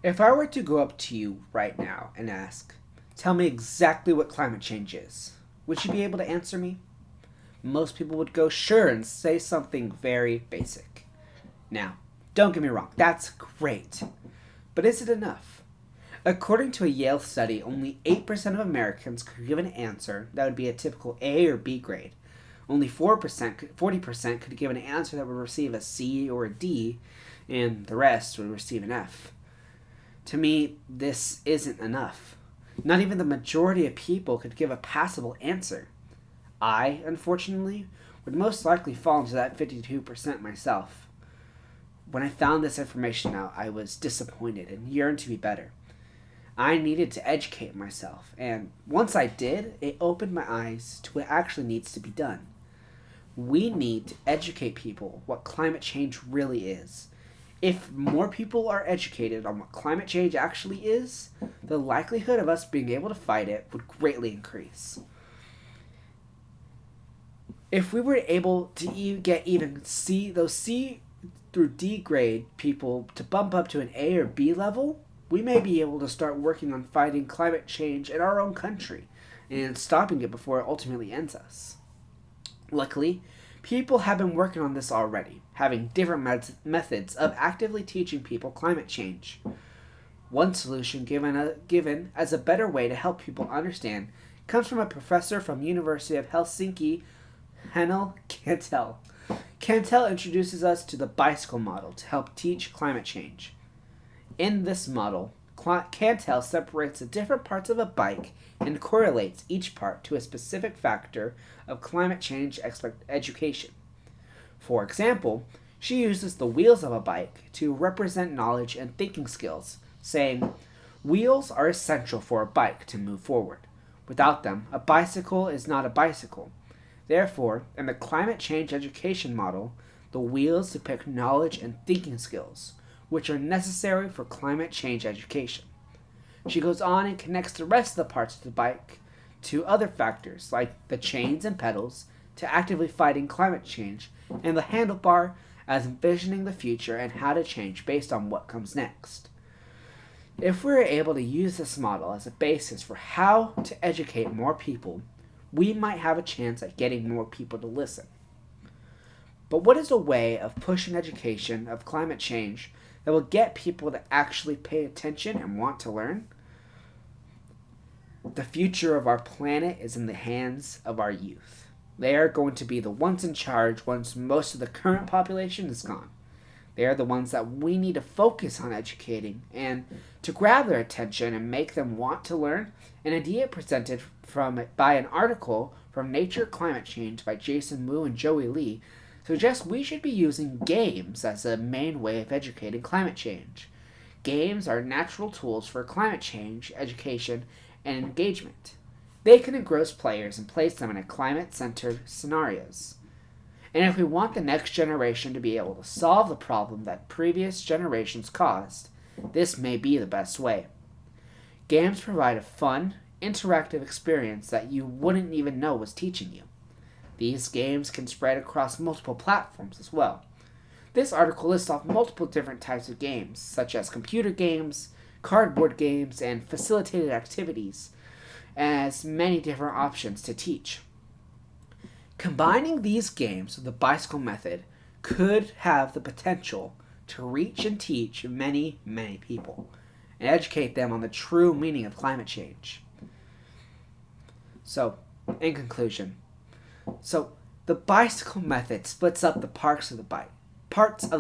If I were to go up to you right now and ask, tell me exactly what climate change is, would you be able to answer me? Most people would go sure and say something very basic. Now, don't get me wrong, that's great. But is it enough? According to a Yale study, only 8% of Americans could give an answer that would be a typical A or B grade. Only 40% could give an answer that would receive a C or a D, and the rest would receive an F. To me, this isn't enough. Not even the majority of people could give a passable answer. I, unfortunately, would most likely fall into that 52% myself. When I found this information out, I was disappointed and yearned to be better. I needed to educate myself, and once I did, it opened my eyes to what actually needs to be done. We need to educate people what climate change really is. If more people are educated on what climate change actually is, the likelihood of us being able to fight it would greatly increase. If we were able to get even C through D grade people to bump up to an A or B level, we may be able to start working on fighting climate change in our own country and stopping it before it ultimately ends us. Luckily, people have been working on this already, having different methods of actively teaching people climate change. One solution given as a better way to help people understand comes from a professor from University of Helsinki, Henel Cantel. Cantel introduces us to the bicycle model to help teach climate change. In this model, Cantel separates the different parts of a bike and correlates each part to a specific factor of climate change education. For example, she uses the wheels of a bike to represent knowledge and thinking skills, saying, "Wheels are essential for a bike to move forward. Without them, a bicycle is not a bicycle." Therefore, in the climate change education model, the wheels depict knowledge and thinking skills, which are necessary for climate change education. She goes on and connects the rest of the parts of the bike to other factors like the chains and pedals to actively fighting climate change, and the handlebar as envisioning the future and how to change based on what comes next. If we're able to use this model as a basis for how to educate more people, we might have a chance at getting more people to listen. But what is a way of pushing education of climate change that will get people to actually pay attention and want to learn? The future of our planet is in the hands of our youth. They are going to be the ones in charge once most of the current population is gone. They are the ones that we need to focus on educating, and to grab their attention and make them want to learn. An idea presented by an article from Nature Climate Change by Jason Wu and Joey Lee suggests we should be using games as a main way of educating climate change. Games are natural tools for climate change, education, and engagement. They can engross players and place them in climate-centered scenarios. And if we want the next generation to be able to solve the problem that previous generations caused, this may be the best way. Games provide a fun, interactive experience that you wouldn't even know was teaching you. These games can spread across multiple platforms as well. This article lists off multiple different types of games, such as computer games, cardboard games, and facilitated activities, as many different options to teach. Combining these games with the bicycle method could have the potential to reach and teach many, many people and educate them on the true meaning of climate change. So, in conclusion, the bicycle method splits up the parts of the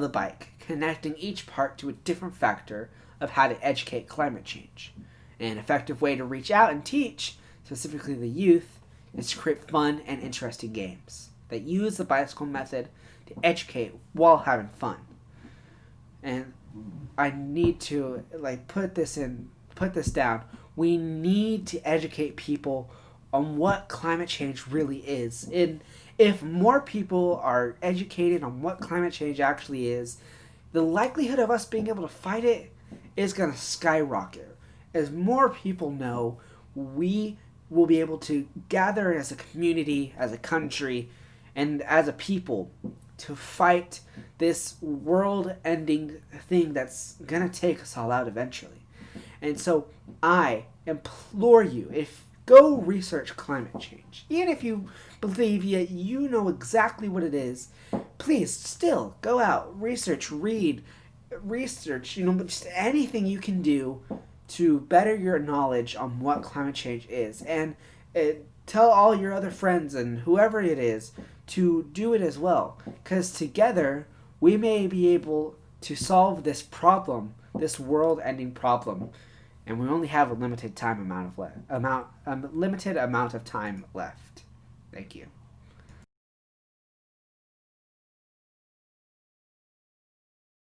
bike, connecting each part to a different factor of how to educate climate change. An effective way to reach out and teach, specifically the youth, is to create fun and interesting games that use the bicycle method to educate while having fun. And I need to put this down. We need to educate people on what climate change really is. And if more people are educated on what climate change actually is, the likelihood of us being able to fight it is going to skyrocket. As more people know, we will be able to gather as a community, as a country, and as a people to fight this world-ending thing that's gonna take us all out eventually. And so I implore you, if go research climate change. Even if you believe yet you know exactly what it is, please still go out, research, read, research, just anything you can do to better your knowledge on what climate change is. And tell all your other friends and whoever it is to do it as well. Because together, we may be able to solve this problem, this world-ending problem, and we only have a limited amount of time left. Thank you.